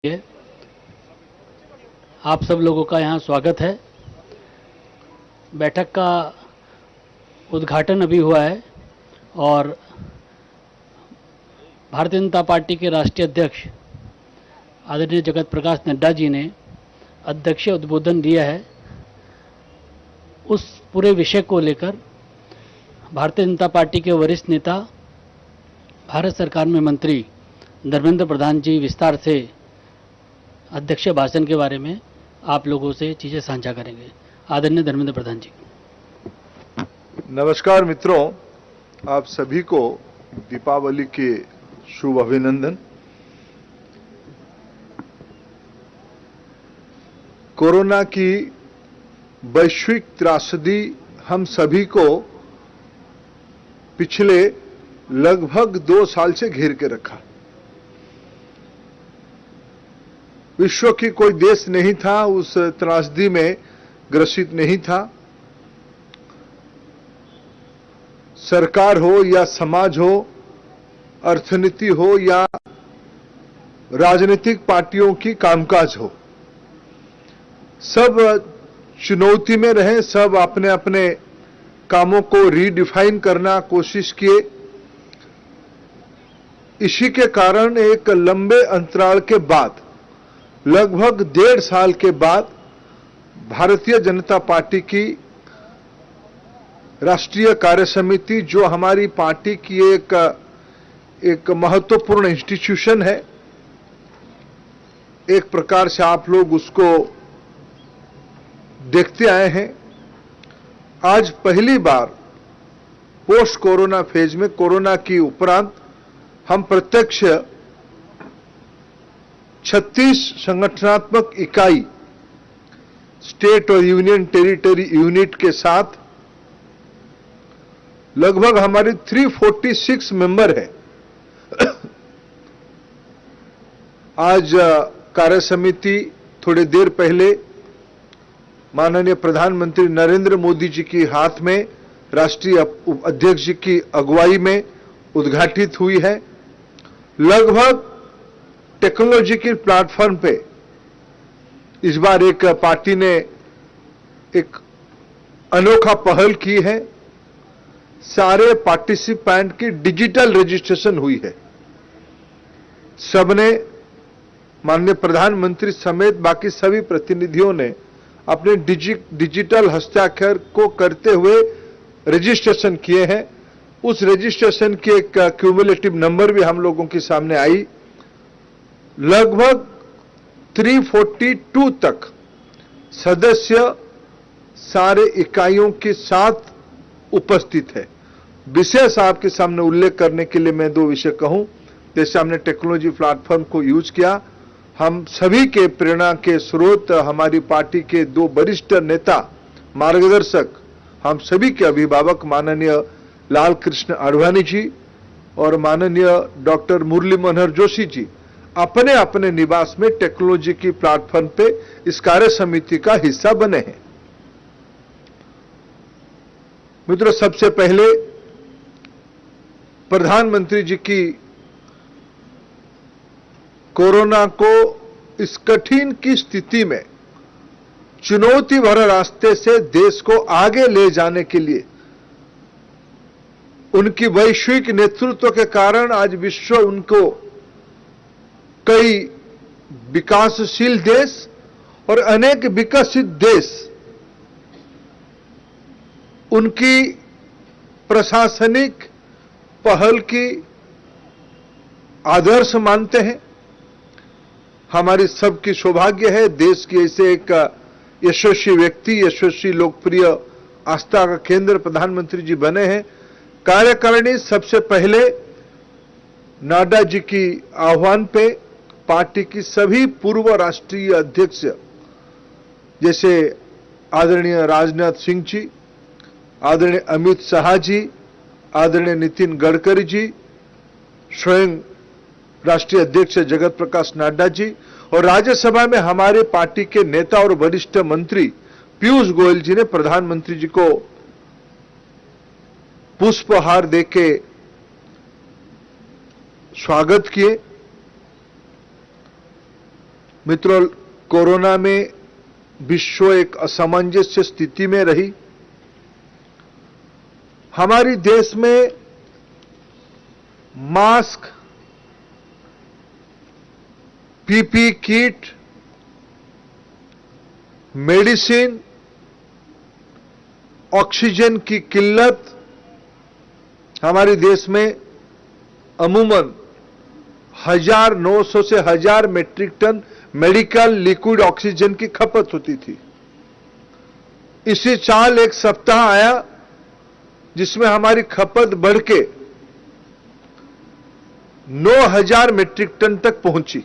है। आप सब लोगों का यहाँ स्वागत है। बैठक का उद्घाटन अभी हुआ है और भारतीय जनता पार्टी के राष्ट्रीय अध्यक्ष आदरणीय जगत प्रकाश नड्डा जी ने अध्यक्षीय उद्बोधन दिया है। उस पूरे विषय को लेकर भारतीय जनता पार्टी के वरिष्ठ नेता, भारत सरकार में मंत्री धर्मेंद्र प्रधान जी विस्तार से अध्यक्षीय भाषण के बारे में आप लोगों से चीज़ें साझा करेंगे। आदरणीय धर्मेंद्र प्रधान जी। नमस्कार मित्रों, आप सभी को दीपावली के शुभ अभिनंदन। कोरोना की वैश्विक त्रासदी हम सभी को पिछले लगभग 2 साल से घेर के रखा। विश्व की कोई देश नहीं था उस त्रासदी में ग्रसित नहीं था। सरकार हो या समाज हो, अर्थनीति हो या राजनीतिक पार्टियों की कामकाज हो, सब चुनौती में रहे। सब अपने अपने कामों को रीडिफाइन करना कोशिश किए। इसी के कारण एक लंबे अंतराल के बाद, लगभग 1.5 साल के बाद, भारतीय जनता पार्टी की राष्ट्रीय कार्य समिति, जो हमारी पार्टी की एक महत्वपूर्ण इंस्टीट्यूशन है, एक प्रकार से आप लोग उसको देखते आए हैं, आज पहली बार पोस्ट कोरोना फेज में, कोरोना की उपरांत, हम प्रत्यक्ष 36 संगठनात्मक इकाई, स्टेट और यूनियन टेरिटरी यूनिट के साथ लगभग हमारी 346 मेंबर है। आज कार्य समिति थोड़ी देर पहले माननीय प्रधानमंत्री नरेंद्र मोदी जी के हाथ में, राष्ट्रीय अध्यक्ष जी की अगुवाई में उद्घाटित हुई है। लगभग टेक्नोलॉजी के प्लेटफॉर्म पे इस बार एक पार्टी ने एक अनोखा पहल की है। सारे पार्टिसिपेंट की डिजिटल रजिस्ट्रेशन हुई है। सबने, माननीय प्रधानमंत्री समेत बाकी सभी प्रतिनिधियों ने अपने डिजिटल हस्ताक्षर को करते हुए रजिस्ट्रेशन किए हैं। उस रजिस्ट्रेशन की एक क्यूमुलेटिव नंबर भी हम लोगों के सामने आई। लगभग 342 तक सदस्य सारे इकाइयों के साथ उपस्थित है। विशेष आपके सामने उल्लेख करने के लिए मैं 2 विषय कहूं। जैसे हमने टेक्नोलॉजी प्लेटफॉर्म को यूज किया, हम सभी के प्रेरणा के स्रोत, हमारी पार्टी के 2 वरिष्ठ नेता, मार्गदर्शक, हम सभी के अभिभावक माननीय लाल कृष्ण आडवाणी जी और माननीय डॉक्टर मुरली मनोहर जोशी जी अपने अपने निवास में टेक्नोलॉजी की प्लेटफॉर्म पे इस कार्य समिति का हिस्सा बने हैं। मित्रों, सबसे पहले प्रधानमंत्री जी की कोरोना को इस कठिन की स्थिति में चुनौती भरे रास्ते से देश को आगे ले जाने के लिए उनकी वैश्विक नेतृत्व के कारण आज विश्व उनको कई विकासशील देश और अनेक विकसित देश उनकी प्रशासनिक पहल की आदर्श मानते हैं। हमारी सबकी सौभाग्य है, देश के ऐसे एक यशस्वी व्यक्ति, यशस्वी लोकप्रिय आस्था का केंद्र प्रधानमंत्री जी बने हैं। कार्यकारिणी सबसे पहले नड्डा जी की आह्वान पे पार्टी की सभी पूर्व राष्ट्रीय अध्यक्ष, जैसे आदरणीय राजनाथ सिंह जी, आदरणीय अमित शाह जी, आदरणीय नितिन गडकरी जी, स्वयं राष्ट्रीय अध्यक्ष जगत प्रकाश नड्डा जी और राज्यसभा में हमारे पार्टी के नेता और वरिष्ठ मंत्री पीयूष गोयल जी ने प्रधानमंत्री जी को पुष्पहार देके स्वागत किए। मित्रों, कोरोना में विश्व एक असमंजस्य स्थिति में रही। हमारी देश में mask, PP kit, medicine, oxygen की किल्लत हमारे देश में अमूमन 1900 से 1000 metric ton medical liquid oxygen की खपत होती थी। इसी साल एक सप्ताह आया जिसमें हमारी खपत बढ़ के 9000 मीट्रिक टन तक पहुंची।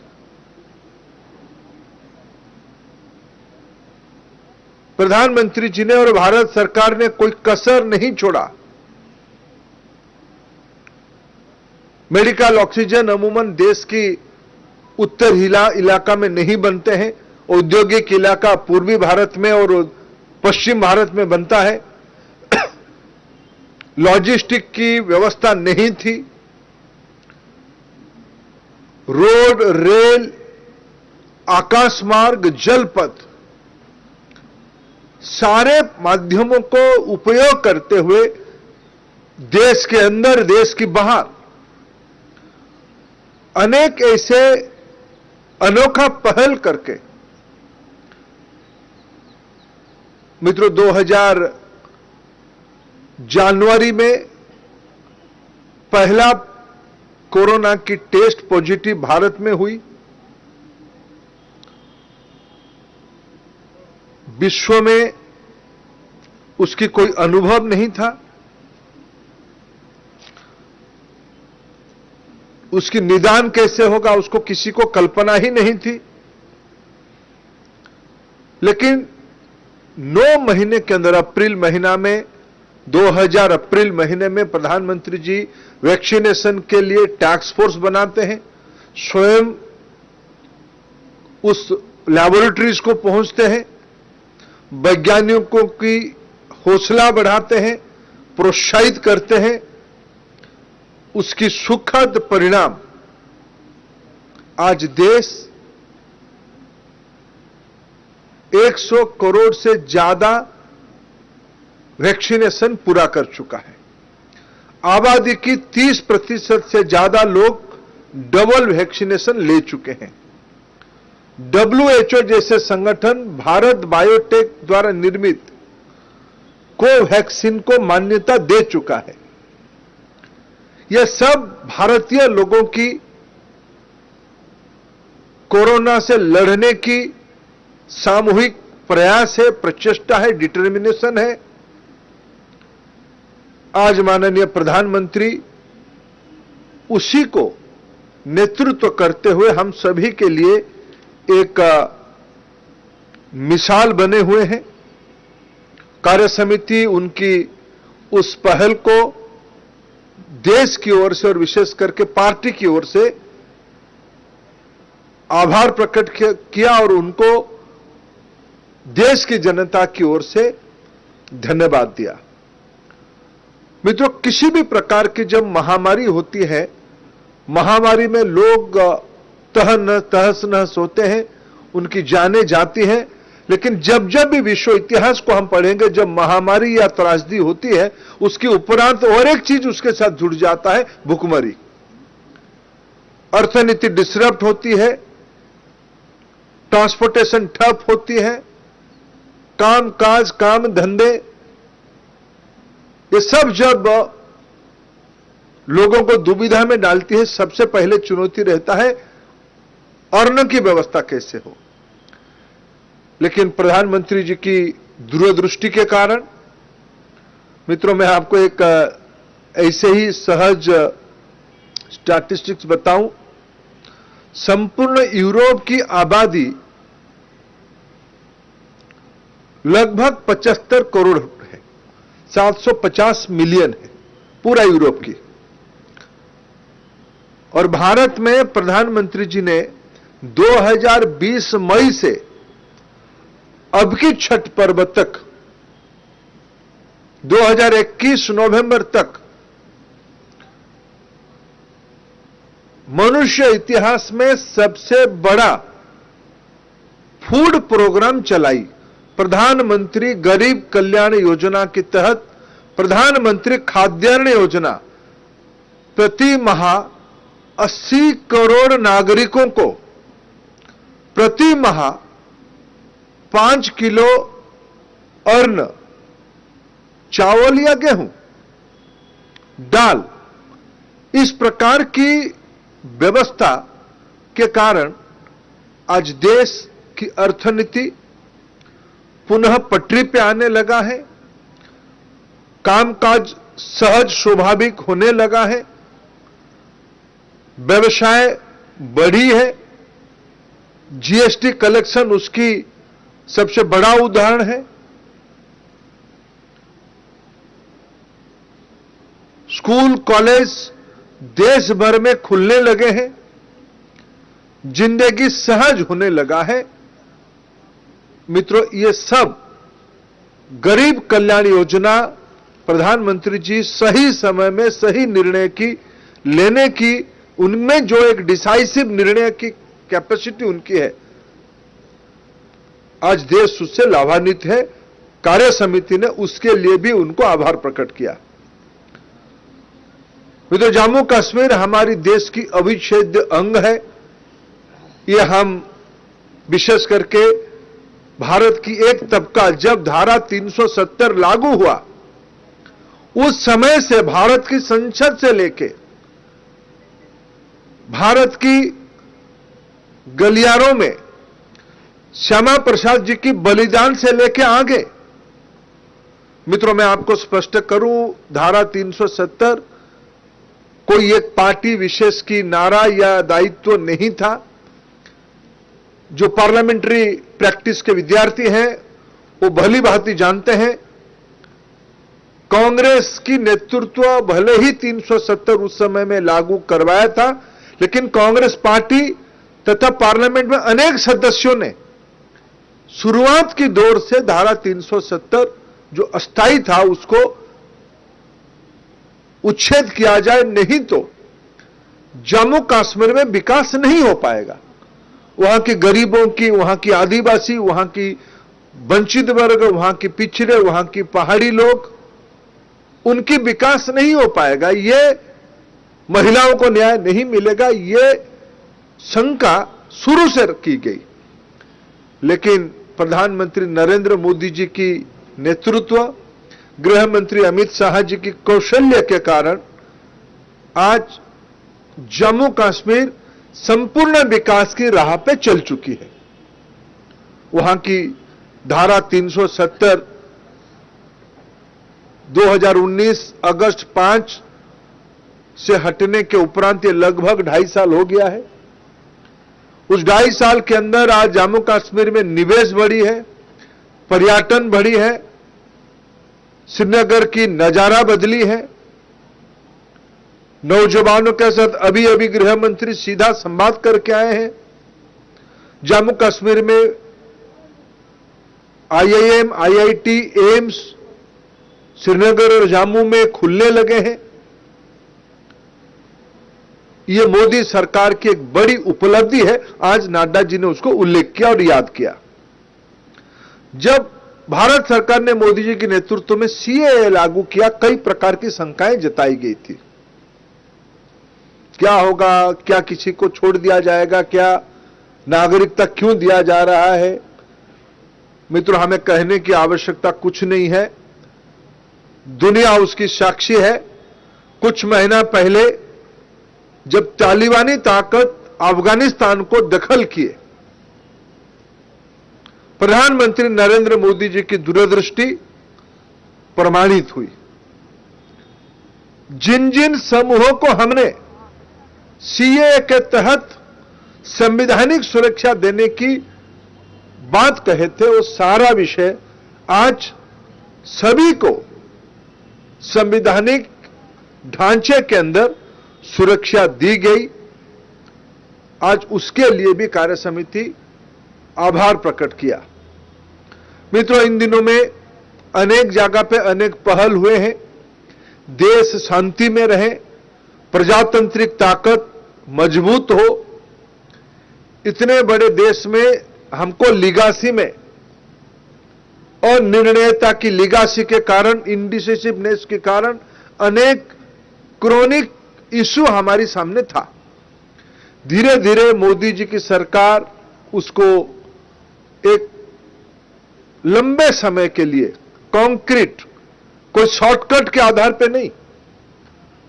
प्रधानमंत्री जी ने और भारत सरकार ने कोई कसर नहीं छोड़ा। मेडिकल ऑक्सीजन अमूमन देश की उत्तर इलाका में नहीं बनते हैं। औद्योगिक इलाका पूर्वी भारत में और पश्चिम भारत में बनता है। लॉजिस्टिक की व्यवस्था नहीं थी। रोड, रेल, आकाश मार्ग, जलपथ सारे माध्यमों को उपयोग करते हुए देश के अंदर, देश की बाहर अनेक ऐसे अनोखा पहल करके मित्रों 2000 जनवरी में पहला कोरोना की टेस्ट पॉजिटिव भारत में हुई। विश्व में उसकी कोई अनुभव नहीं था। उसकी निदान कैसे होगा उसको किसी को कल्पना ही नहीं थी। लेकिन 9 महीने के अंदर अप्रैल महीना में 2000 अप्रैल महीने में प्रधानमंत्री जी वैक्सीनेशन के लिए टास्क फोर्स बनाते हैं। स्वयं उस लैबोरेटरीज को पहुंचते हैं, वैज्ञानिकों की हौसला बढ़ाते हैं, प्रोत्साहित करते हैं। उसकी सुखद परिणाम आज देश 100 करोड़ से ज्यादा वैक्सीनेशन पूरा कर चुका है। आबादी की 30% से ज्यादा लोग डबल वैक्सीनेशन ले चुके हैं। WHO जैसे संगठन भारत बायोटेक द्वारा निर्मित कोवैक्सीन को मान्यता दे चुका है। यह सब भारतीय लोगों की कोरोना से लड़ने की सामूहिक प्रयास है, प्रचेष्टा है, डिटर्मिनेशन है। आज माननीय प्रधानमंत्री उसी को नेतृत्व करते हुए हम सभी के लिए एक मिसाल बने हुए हैं। कार्य समिति उनकी उस पहल को देश की ओर से और विशेष करके पार्टी की ओर से आभार प्रकट किया और उनको देश की जनता की ओर से धन्यवाद दिया। मित्रों, किसी भी प्रकार की जब महामारी होती है, महामारी में लोग तहस नहस होते हैं, उनकी जानें जाती हैं। लेकिन जब जब भी विश्व इतिहास को हम पढ़ेंगे, जब महामारी या त्रासदी होती है, उसके उपरांत और एक चीज उसके साथ जुड़ जाता है, भुखमरी। अर्थनीति डिसरप्ट होती है, ट्रांसपोर्टेशन ठप होती है, काम काज, काम धंधे, ये सब जब लोगों को दुविधा में डालती है, सबसे पहले चुनौती रहता है अन्न की व्यवस्था कैसे हो। लेकिन प्रधानमंत्री जी की दूरदृष्टि के कारण, मित्रों, मैं आपको एक ऐसे ही सहज स्टैटिस्टिक्स बताऊं। संपूर्ण यूरोप की आबादी लगभग 75 करोड़ है, 750 मिलियन है पूरा यूरोप की। और भारत में प्रधानमंत्री जी ने 2020 मई से अब की छठ पर्व तक 2021 नवंबर तक मनुष्य इतिहास में सबसे बड़ा फूड प्रोग्राम चलाई। प्रधानमंत्री गरीब कल्याण योजना के तहत प्रधानमंत्री खाद्यान्न योजना प्रति माह 80 करोड़ नागरिकों को प्रति माह 5 किलो अन्न, चावल या गेहूं, दाल, इस प्रकार की व्यवस्था के कारण आज देश की अर्थनीति पुनः पटरी पे आने लगा है, कामकाज सहज स्वाभाविक होने लगा है, व्यवसाय बढ़ी है। जीएसटी कलेक्शन उसकी सबसे बड़ा उदाहरण है। स्कूल कॉलेज देश भर में खुलने लगे हैं, जिंदगी सहज होने लगा है। मित्रों, ये सब गरीब कल्याण योजना प्रधानमंत्री जी सही समय में सही निर्णय की लेने की, उनमें जो एक डिसाइसिव निर्णय की कैपेसिटी उनकी है, आज देश उससे लाभान्वित है। कार्य समिति ने उसके लिए भी उनको आभार प्रकट किया। तो जम्मू कश्मीर हमारी देश की अविच्छेद्य अंग है। ये हम विशेष करके भारत की एक तबका, जब धारा 370 लागू हुआ उस समय से भारत की संसद से लेके भारत की गलियारों में श्यामा प्रसाद जी की बलिदान से लेके आगे, मित्रों मैं आपको स्पष्ट करूं, धारा 370 कोई एक पार्टी विशेष की नारा या दायित्व नहीं था। जो पार्लियामेंट्री प्रैक्टिस के विद्यार्थी हैं वो भली भांति जानते हैं, कांग्रेस की नेतृत्व भले ही 370 उस समय में लागू करवाया था, लेकिन कांग्रेस पार्टी तथा पार्लियामेंट में अनेक सदस्यों ने शुरुआत की दौर से धारा 370 जो अस्थायी था उसको उच्छेद किया जाए, नहीं तो जम्मू कश्मीर में विकास नहीं हो पाएगा। वहां के गरीबों की, वहां की आदिवासी, वहां की वंचित वर्ग, वहां की पिछड़े, वहां की पहाड़ी लोग, उनकी विकास नहीं हो पाएगा। ये महिलाओं को न्याय नहीं मिलेगा, ये शंका शुरू से की गई। लेकिन प्रधानमंत्री नरेंद्र मोदी जी की नेतृत्व, गृह मंत्री अमित शाह जी की कौशल्य के कारण आज जम्मू कश्मीर संपूर्ण विकास की राह पे चल चुकी है। वहां की धारा 370 2019 अगस्त 5 से हटने के उपरांत ये लगभग 2.5 साल हो गया है। उस 2.5 साल के अंदर आज जम्मू कश्मीर में निवेश बढ़ी है, पर्यटन बढ़ी है, श्रीनगर की नजारा बदली है। नौजवानों के साथ अभी अभी गृह मंत्री सीधा संवाद करके आए हैं। जम्मू कश्मीर में IIM, IIT, एम्स श्रीनगर और जम्मू में खुलने लगे हैं। यह मोदी सरकार की एक बड़ी उपलब्धि है। आज नड्डा जी ने उसको उल्लेख किया और याद किया। जब भारत सरकार ने मोदी जी के नेतृत्व में CAA लागू किया, कई प्रकार की शंकाएं जताई गई थी। क्या होगा, क्या किसी को छोड़ दिया जाएगा, क्या नागरिकता क्यों दिया जा रहा है। मित्रों, हमें कहने की आवश्यकता कुछ नहीं है, दुनिया उसकी साक्षी है। कुछ महीना पहले जब तालिबानी ताकत अफगानिस्तान को दखल किए, प्रधानमंत्री नरेंद्र मोदी जी की दूरदृष्टि प्रमाणित हुई। जिन जिन समूहों को हमने CAA के तहत संवैधानिक सुरक्षा देने की बात कहे थे, वो सारा विषय आज सभी को संवैधानिक ढांचे के अंदर सुरक्षा दी गई। आज उसके लिए भी कार्य समिति आभार प्रकट किया। मित्रों, इन दिनों में अनेक जगह पे अनेक पहल हुए हैं। देश शांति में रहे, प्रजातांत्रिक ताकत मजबूत हो। इतने बड़े देश में हमको लिगासी में और निर्णयता की लिगासी के कारण, इंडिसिसिवनेस के कारण अनेक क्रोनिक इश्यू हमारे सामने था। धीरे धीरे मोदी जी की सरकार उसको एक लंबे समय के लिए कॉन्क्रीट, कोई शॉर्टकट के आधार पे नहीं,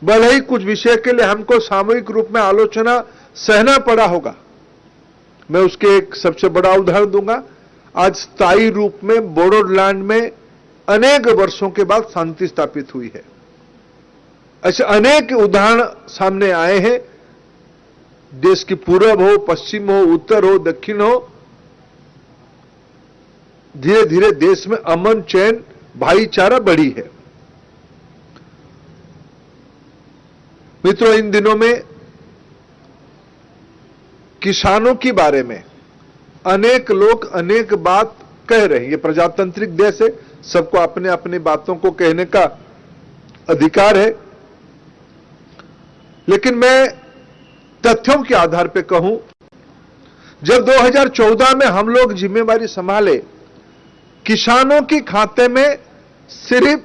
भले ही कुछ विषय के लिए हमको सामूहिक रूप में आलोचना सहना पड़ा होगा। मैं उसके एक सबसे बड़ा उदाहरण दूंगा। आज स्थायी रूप में बोडोलैंड में अनेक वर्षों के बाद शांति स्थापित हुई है। ऐसे अनेक उदाहरण सामने आए हैं। देश की पूरब हो, पश्चिम हो, उत्तर हो, दक्षिण हो, धीरे धीरे देश में अमन, चैन, भाईचारा बढ़ी है। मित्रों, इन दिनों में किसानों के बारे में अनेक लोग अनेक बात कह रहे हैं। ये प्रजातांत्रिक देश है, सबको अपने अपने बातों को कहने का अधिकार है, लेकिन मैं तथ्यों के आधार पर कहूं, जब 2014 में हम लोग जिम्मेवारी संभाले, किसानों के खाते में सिर्फ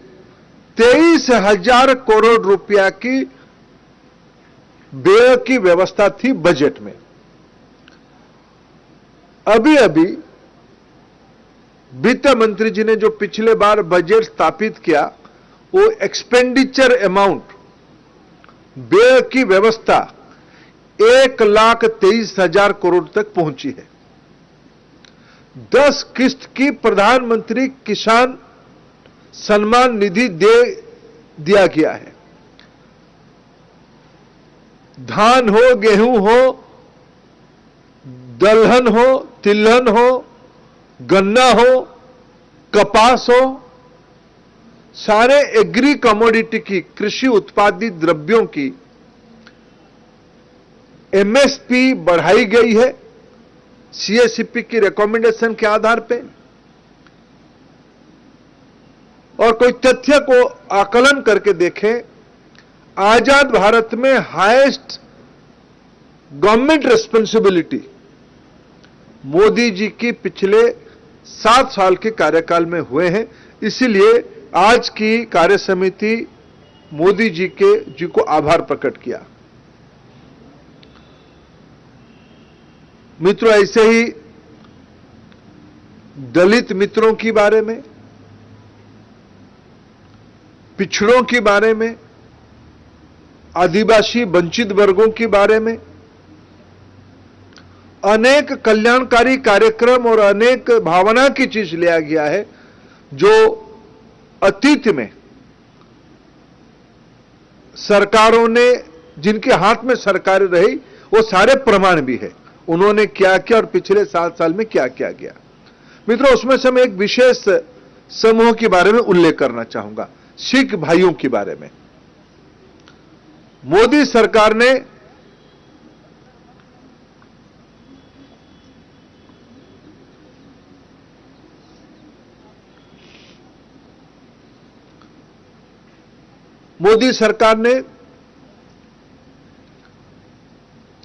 23,000 करोड़ रुपया की व्यय की व्यवस्था थी बजट में। अभी अभी वित्त मंत्री जी ने जो पिछले बार बजट स्थापित किया, वो एक्सपेंडिचर अमाउंट, व्यय की व्यवस्था 1,23,000 करोड़ तक पहुंची है। 10 किस्त की प्रधानमंत्री किसान सम्मान निधि दे दिया गया है। धान हो, गेहूं हो, दलहन हो, तिलहन हो, गन्ना हो, कपास हो, सारे एग्री कमोडिटी की, कृषि उत्पादित द्रव्यों की एमएसपी बढ़ाई गई है सीएससीपी की रिकमेंडेशन के आधार पे। और कोई तथ्य को आकलन करके देखें, आजाद भारत में highest government responsibility Modi ji की पिछले 7 साल के कार्यकाल में हुए हैं। इसीलिए आज की कार्य समिति मोदी जी को आभार प्रकट किया। मित्रों, ऐसे ही दलित मित्रों के बारे में, पिछड़ों के बारे में, आदिवासी वंचित वर्गों के बारे में अनेक कल्याणकारी कार्यक्रम और अनेक भावना की चीज लिया गया है, जो अतीत में सरकारों ने, जिनके हाथ में सरकार रही, वो सारे प्रमाण भी है, उन्होंने क्या किया और पिछले 7 साल में क्या किया गया। मित्रों, उसमें से मैं एक विशेष समूह के बारे में उल्लेख करना चाहूंगा, सिख भाइयों के बारे में। मोदी सरकार ने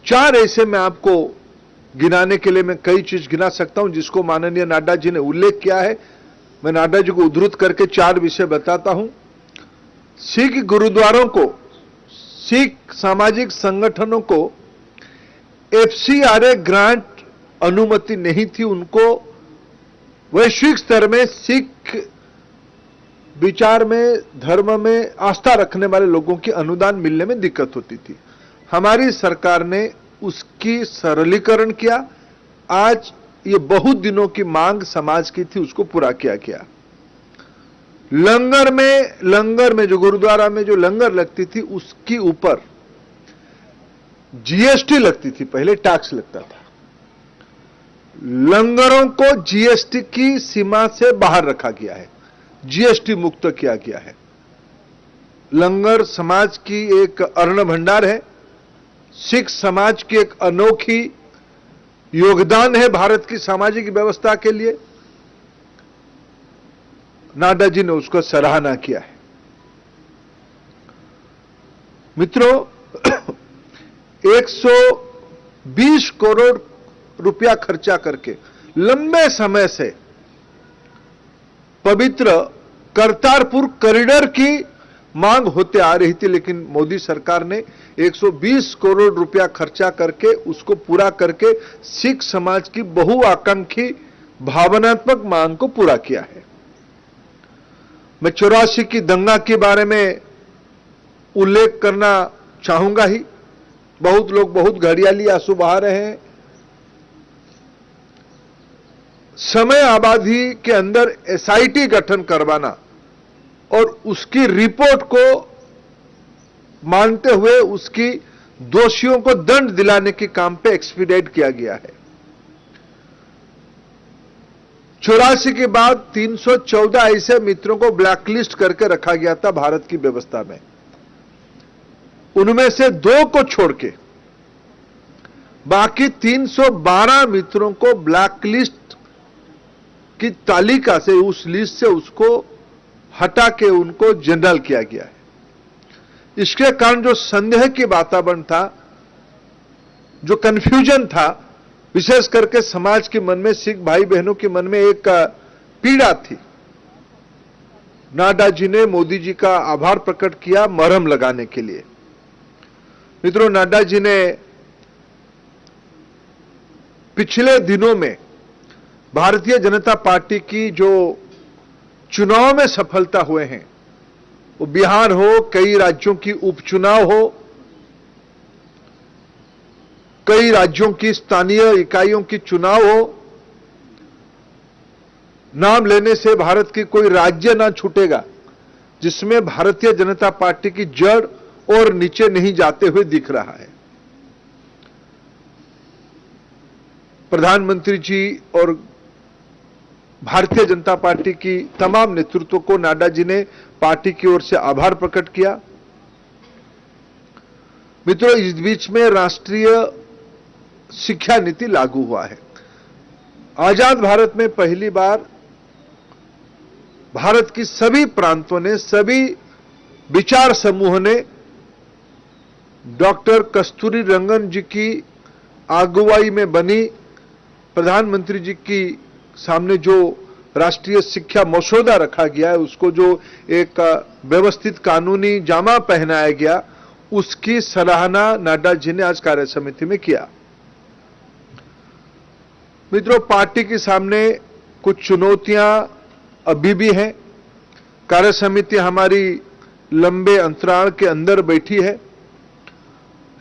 चार ऐसे, मैं आपको गिनाने के लिए मैं कई चीज गिना सकता हूं जिसको माननीय नड्डा जी ने उल्लेख किया है। मैं नड्डा जी को उद्धृत करके 4 विषय बताता हूं। सिख गुरुद्वारों को, सिख सामाजिक संगठनों को एफसीआरए ग्रांट अनुमति नहीं थी। उनको वैश्विक स्तर में सिख विचार में, धर्म में आस्था रखने वाले लोगों की अनुदान मिलने में दिक्कत होती थी। हमारी सरकार ने उसकी सरलीकरण किया। आज ये बहुत दिनों की मांग समाज की थी, उसको पूरा किया गया। लंगर में जो गुरुद्वारा में जो लंगर लगती थी, उसकी ऊपर जीएसटी लगती थी, पहले टैक्स लगता था। लंगरों को जीएसटी की सीमा से बाहर रखा गया है, जीएसटी मुक्त किया गया है। लंगर समाज की एक अन्न भंडार है, सिख समाज की एक अनोखी योगदान है भारत की सामाजिक व्यवस्था के लिए। नाडा जी ने उसको सराहना किया है। मित्रों, 120 करोड़ रुपया खर्चा करके लंबे समय से पवित्र करतारपुर कॉरिडोर की मांग होते आ रही थी, लेकिन मोदी सरकार ने 120 करोड़ रुपया खर्चा करके उसको पूरा करके सिख समाज की बहुआकांक्षी भावनात्मक मांग को पूरा किया है। मैं 84 की दंगा के बारे में उल्लेख करना चाहूंगा ही। बहुत लोग बहुत घड़ियाली आंसू बहा रहे हैं। समय आबादी के अंदर एसआईटी गठन करवाना और उसकी रिपोर्ट को मानते हुए उसकी दोषियों को दंड दिलाने के काम पे एक्सपीडिएट किया गया है। 84 के बाद 314 ऐसे मित्रों को ब्लैकलिस्ट करके रखा गया था भारत की व्यवस्था में। उनमें से 2 को छोड़ के बाकी 312 मित्रों को ब्लैकलिस्ट की तालिका से, उस लिस्ट से उसको हटा के उनको जनरल किया गया है। इसके कारण जो संदेह की वातावरण था, जो कंफ्यूजन था, विशेष करके समाज के मन में, सिख भाई बहनों के मन में एक पीड़ा थी। नाडा जी ने मोदी जी का आभार प्रकट किया मरहम लगाने के लिए। मित्रों, नाडा जी ने पिछले दिनों में भारतीय जनता पार्टी की जो चुनाव में सफलता हुए हैं, वो बिहार हो, कई राज्यों की उपचुनाव हो, कई राज्यों की स्थानीय इकाइयों की चुनाव हो, नाम लेने से भारत की कोई राज्य ना छूटेगा जिसमें भारतीय जनता पार्टी की जड़ और नीचे नहीं जाते हुए दिख रहा है। प्रधानमंत्री जी और भारतीय जनता पार्टी की तमाम नेतृत्व को नाडा जी ने पार्टी की ओर से आभार प्रकट किया। मित्रों, इस बीच में राष्ट्रीय शिक्षा नीति लागू हुआ है। आजाद भारत में पहली बार भारत की सभी प्रांतों ने, सभी विचार समूह ने डॉक्टर कस्तूरी रंगन जी की अगुवाई में बनी प्रधानमंत्री जी की सामने जो राष्ट्रीय शिक्षा मसौदा रखा गया है, उसको जो एक व्यवस्थित कानूनी जामा पहनाया गया, उसकी सराहना नाडा जी ने आज कार्य समिति में किया। मित्रों, पार्टी के सामने कुछ चुनौतियां अभी भी हैं। कार्य समिति हमारी लंबे अंतराल के अंदर बैठी है।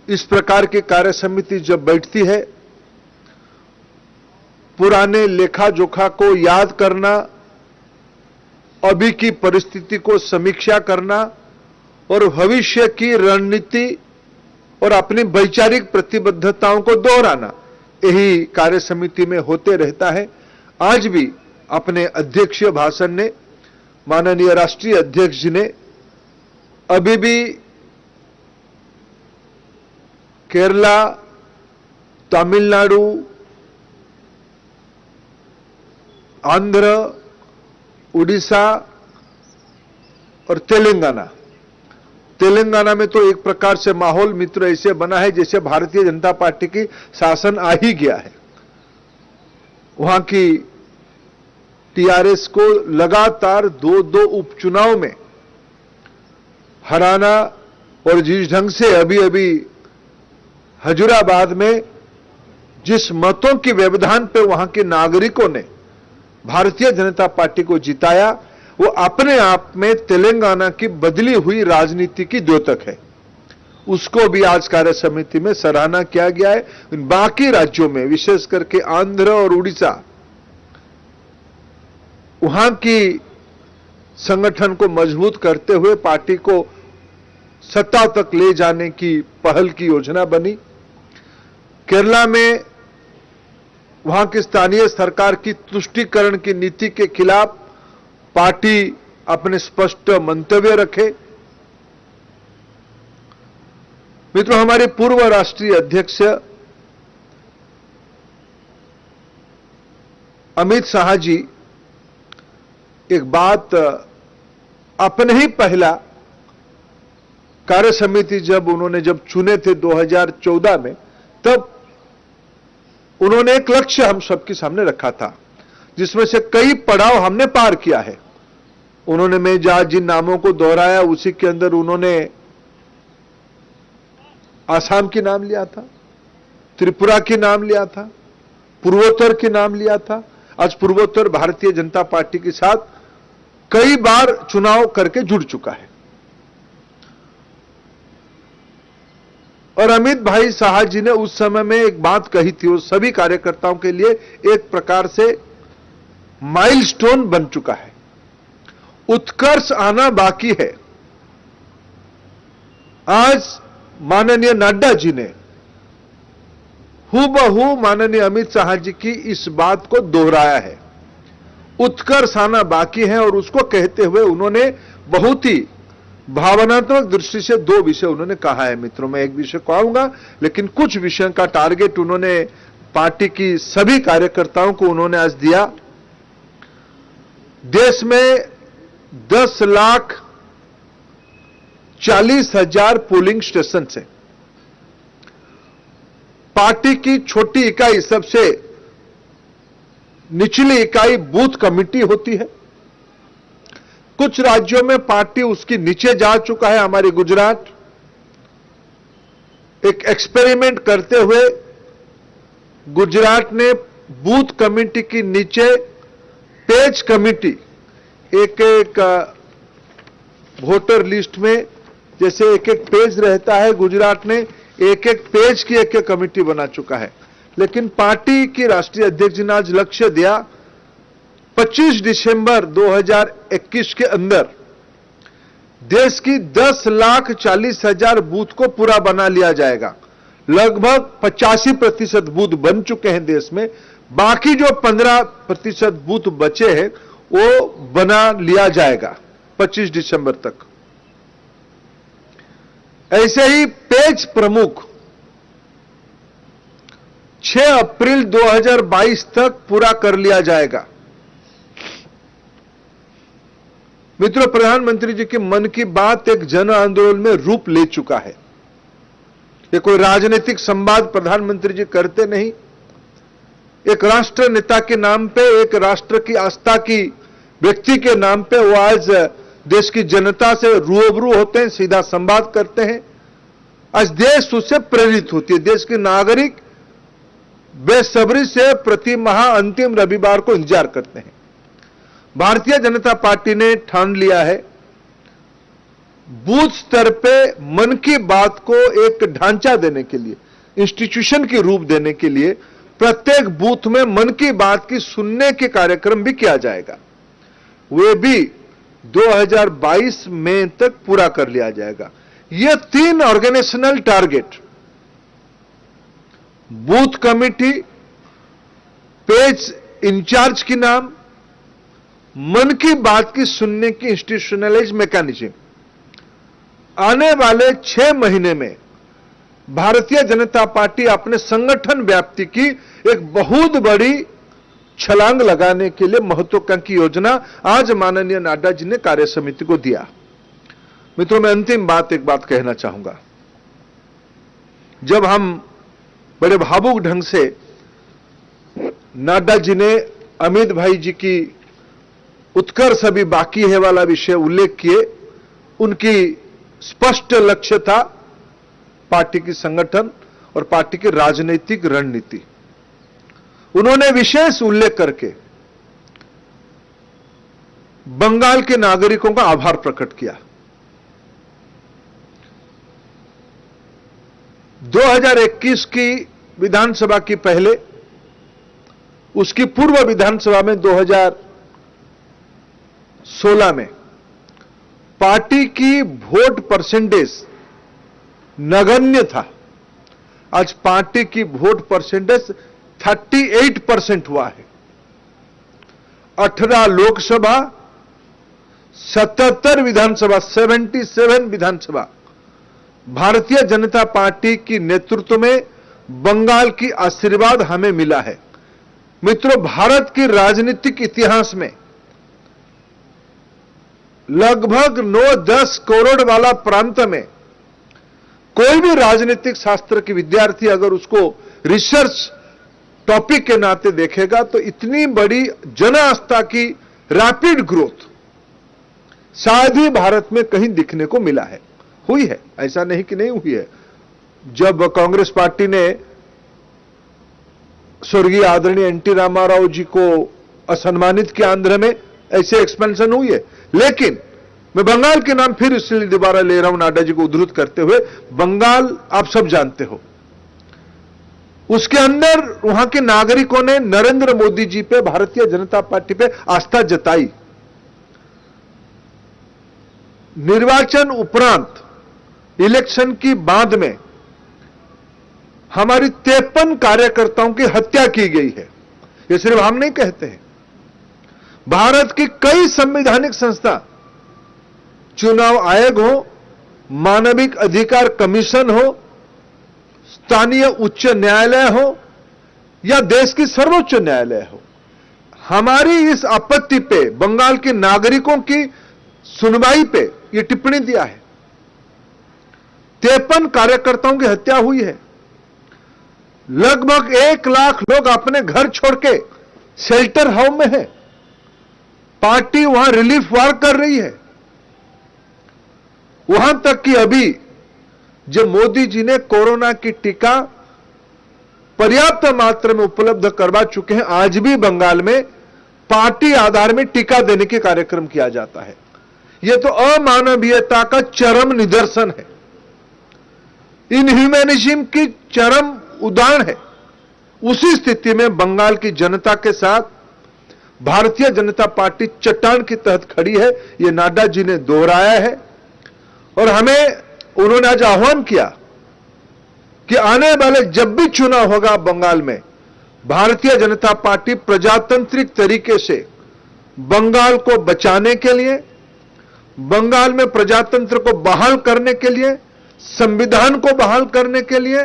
इस प्रकार की कार्य समिति जब बैठती है, पुराने लेखा जोखा को याद करना, अभी की परिस्थिति को समीक्षा करना और भविष्य की रणनीति और अपनी वैचारिक प्रतिबद्धताओं को दोहराना, यही कार्य समिति में होते रहता है। आज भी अपने अध्यक्षीय भाषण ने माननीय राष्ट्रीय अध्यक्ष जी ने अभी भी केरला, तमिलनाडु, आंध्र, उड़ीसा और तेलंगाना में तो एक प्रकार से माहौल मित्र ऐसे बना है जैसे भारतीय जनता पार्टी की शासन आ ही गया है। वहां की टीआरएस को लगातार 2 उपचुनाव में हराना और जिस ढंग से अभी हजूराबाद में जिस मतों के व्यवधान पर वहां के नागरिकों ने भारतीय जनता पार्टी को जिताया, वो अपने आप में तेलंगाना की बदली हुई राजनीति की द्योतक है। उसको भी आज कार्य समिति में सराहना किया गया है। बाकी राज्यों में, विशेष करके आंध्र और उड़ीसा, वहां की संगठन को मजबूत करते हुए पार्टी को सत्ता तक ले जाने की पहल की योजना बनी। केरला में वहां की स्थानीय सरकार की तुष्टीकरण की नीति के खिलाफ पार्टी अपने स्पष्ट मंतव्य रखे। मित्रों, हमारे पूर्व राष्ट्रीय अध्यक्ष अमित शाह जी एक बात अपने ही पहला कार्य समिति जब चुने थे 2014 में, तब उन्होंने एक लक्ष्य हम सबके सामने रखा था, जिसमें से कई पड़ाव हमने पार किया है। उन्होंने मैं जहां जिन नामों को दोहराया उसी के अंदर उन्होंने आसाम की नाम लिया था, त्रिपुरा की नाम लिया था, पूर्वोत्तर की नाम लिया था। आज पूर्वोत्तर भारतीय जनता पार्टी के साथ कई बार चुनाव करके जुड़ चुका है। और अमित भाई शाह जी ने उस समय में एक बात कही थी, वो सभी कार्यकर्ताओं के लिए एक प्रकार से माइलस्टोन बन चुका है। उत्कर्ष आना बाकी है। आज माननीय नड्डा जी ने हूबहू माननीय अमित शाह जी की इस बात को दोहराया है। उत्कर्ष आना बाकी है और उसको कहते हुए उन्होंने बहुत ही भावनात्मक दृष्टि से दो विषय उन्होंने कहा है। मित्रों, मैं एक विषय को आऊंगा, लेकिन कुछ विषयों का टारगेट उन्होंने पार्टी की सभी कार्यकर्ताओं को उन्होंने आज दिया। देश में 10,40,000 पोलिंग स्टेशन है। पार्टी की छोटी इकाई, सबसे निचली इकाई बूथ कमेटी होती है। कुछ राज्यों में पार्टी उसकी नीचे जा चुका है। हमारी गुजरात एक एक्सपेरिमेंट करते हुए गुजरात ने बूथ कमेटी की नीचे पेज कमेटी, एक एक वोटर लिस्ट में जैसे एक एक पेज रहता है, गुजरात ने एक एक पेज की एक एक कमेटी बना चुका है। लेकिन पार्टी की राष्ट्रीय अध्यक्ष जी ने आज लक्ष्य दिया 25 दिसंबर 2021 के अंदर देश की 10,40,000 बूथ को पूरा बना लिया जाएगा। लगभग 85% बूथ बन चुके हैं देश में। बाकी जो 15% बूथ बचे हैं वो बना लिया जाएगा 25 दिसंबर तक। ऐसे ही पेज प्रमुख 6 अप्रैल 2022 तक पूरा कर लिया जाएगा। मित्रों, प्रधानमंत्री जी की मन की बात एक जन आंदोलन में रूप ले चुका है। ये कोई राजनीतिक संवाद प्रधानमंत्री जी करते नहीं। एक राष्ट्र नेता के नाम पे, एक राष्ट्र की आस्था की व्यक्ति के नाम पे वो आज देश की जनता से रूबरू होते हैं, सीधा संवाद करते हैं। आज देश उससे प्रेरित होती है। देश के नागरिक बेसब्री से प्रति माह अंतिम रविवार को इंतजार करते हैं। भारतीय जनता पार्टी ने ठान लिया है बूथ स्तर पे मन की बात को एक ढांचा देने के लिए, इंस्टीट्यूशन के रूप देने के लिए प्रत्येक बूथ में मन की बात की सुनने के कार्यक्रम भी किया जाएगा। वे भी 2022 मई तक पूरा कर लिया जाएगा। ये 3 organizational target, booth committee, page incharge की नाम, मन की बात की सुनने की इंस्टीट्यूशनलाइज मैकेनिज्म, आने वाले 6 महीने में भारतीय जनता पार्टी अपने संगठन व्याप्ति की एक बहुत बड़ी छलांग लगाने के लिए महत्वाकांक्षी योजना आज माननीय नड्डा जी ने कार्य समिति को दिया। मित्रों, मैं अंतिम बात एक बात कहना चाहूंगा। जब हम बड़े भावुक ढंग से नड्डा जी ने अमित भाई जी की उत्कर्ष अभी बाकी है वाला विषय उल्लेख किए, उनकी स्पष्ट लक्ष्य था पार्टी की संगठन और पार्टी की राजनीतिक रणनीति। उन्होंने विशेष उल्लेख करके बंगाल के नागरिकों का आभार प्रकट किया। 2021 की विधानसभा की पहले, उसकी पूर्व विधानसभा में 2016 में पार्टी की वोट परसेंटेज नगण्य था। आज पार्टी की वोट परसेंटेज 38% हुआ है। 18 लोकसभा, 77 विधानसभा, 77 विधानसभा भारतीय जनता पार्टी की नेतृत्व में बंगाल की आशीर्वाद हमें मिला है। मित्रों, भारत की राजनीतिक इतिहास में लगभग 9-10 करोड़ वाला प्रांत में कोई भी राजनीतिक शास्त्र के विद्यार्थी अगर उसको रिसर्च टॉपिक के नाते देखेगा तो इतनी बड़ी जन आस्था की रैपिड ग्रोथ शायद ही भारत में कहीं दिखने को मिला है। हुई है, ऐसा नहीं कि नहीं हुई है। जब कांग्रेस पार्टी ने स्वर्गीय आदरणीय एनटी रामाराव जी को असम्मानित किया, आंध्र में ऐसे एक्सपेंशन हुई है। लेकिन मैं बंगाल के नाम फिर इसलिए दोबारा ले रहा हूं नड्डा जी को उद्धृत करते हुए, बंगाल आप सब जानते हो, उसके अंदर वहां के नागरिकों ने नरेंद्र मोदी जी पे, भारतीय जनता पार्टी पे आस्था जताई। निर्वाचन उपरांत इलेक्शन की बाद में हमारी 53 कार्यकर्ताओं की हत्या की गई है। ये सिर्फ हम नहीं कहते हैं, भारत की कई संवैधानिक संस्था, चुनाव आयोग हो, मानविक अधिकार कमीशन हो, स्थानीय उच्च न्यायालय हो या देश की सर्वोच्च न्यायालय हो, हमारी इस आपत्ति पे, बंगाल के नागरिकों की सुनवाई पे ये टिप्पणी दिया है। 53 कार्यकर्ताओं की हत्या हुई है। लगभग 1 लाख लोग अपने घर छोड़ के शेल्टर हाउस में है। पार्टी वहां रिलीफ वर्क कर रही है। वहां तक कि अभी जब मोदी जी ने कोरोना की टीका पर्याप्त मात्रा में उपलब्ध करवा चुके हैं, आज भी बंगाल में पार्टी आधार में टीका देने के कार्यक्रम किया जाता है। यह तो अमानवीयता का चरम निदर्शन है, इनह्यूमैनिज्म की चरम उदाहरण है। उसी स्थिति में बंगाल की जनता के साथ भारतीय जनता पार्टी चट्टान की तहत खड़ी है। यह नड्डा जी ने दोहराया है और हमें उन्होंने आज आह्वान किया कि आने वाले जब भी चुनाव होगा बंगाल में, भारतीय जनता पार्टी प्रजातांत्रिक तरीके से बंगाल को बचाने के लिए, बंगाल में प्रजातंत्र को बहाल करने के लिए, संविधान को बहाल करने के लिए,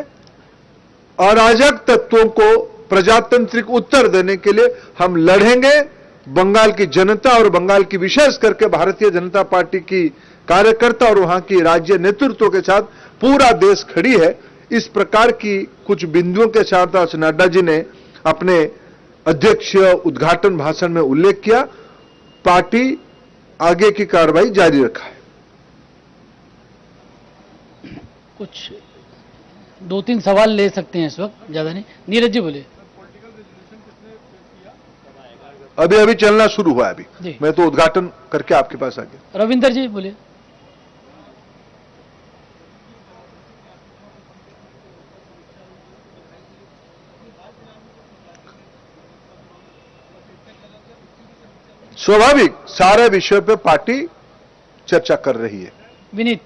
अराजक तत्वों को प्रजातांत्रिक उत्तर देने के लिए हम लड़ेंगे। बंगाल की जनता और बंगाल की विशेष करके भारतीय जनता पार्टी की कार्यकर्ता और वहां की राज्य नेतृत्व के साथ पूरा देश खड़ी है। इस प्रकार की कुछ बिंदुओं के साथ आज नड्डा जी ने अपने अध्यक्षीय उद्घाटन भाषण में उल्लेख किया। पार्टी आगे की कार्रवाई जारी रखा है। कुछ 2-3 सवाल ले सकते हैं इस वक्त, ज्यादा नहीं। नीरज जी बोलिए। अभी चलना शुरू हुआ है अभी, जी। मैं तो उद्घाटन करके आपके पास आ गया। रविंदर जी बोलिए। स्वाभाविक सारे विषयों पे पार्टी चर्चा कर रही है। विनीत।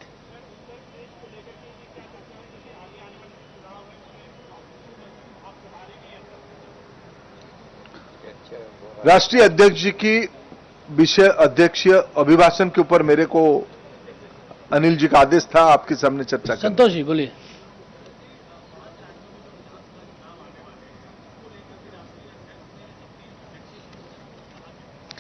राष्ट्रीय अध्यक्ष जी की विषय अध्यक्षीय अभिभाषण के ऊपर मेरे को अनिल जी का आदेश था आपके सामने चर्चा करने। संतोष जी बोलिए।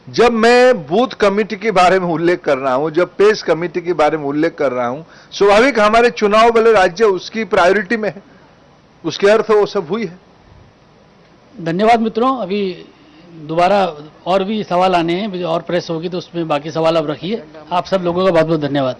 जब मैं बूथ कमेटी के बारे में उल्लेख कर रहा हूं, जब पेश कमेटी के बारे में उल्लेख कर रहा हूं, स्वाभाविक हमारे चुनाव वाले राज्य उसकी प्रायोरिटी में है, उसके अर्थ वो सब हुई है। धन्यवाद मित्रों। अभी दोबारा और भी सवाल आने हैं, और प्रेस होगी तो उसमें बाकी सवाल आप रखिए। आप सब लोगों का बहुत बहुत धन्यवाद।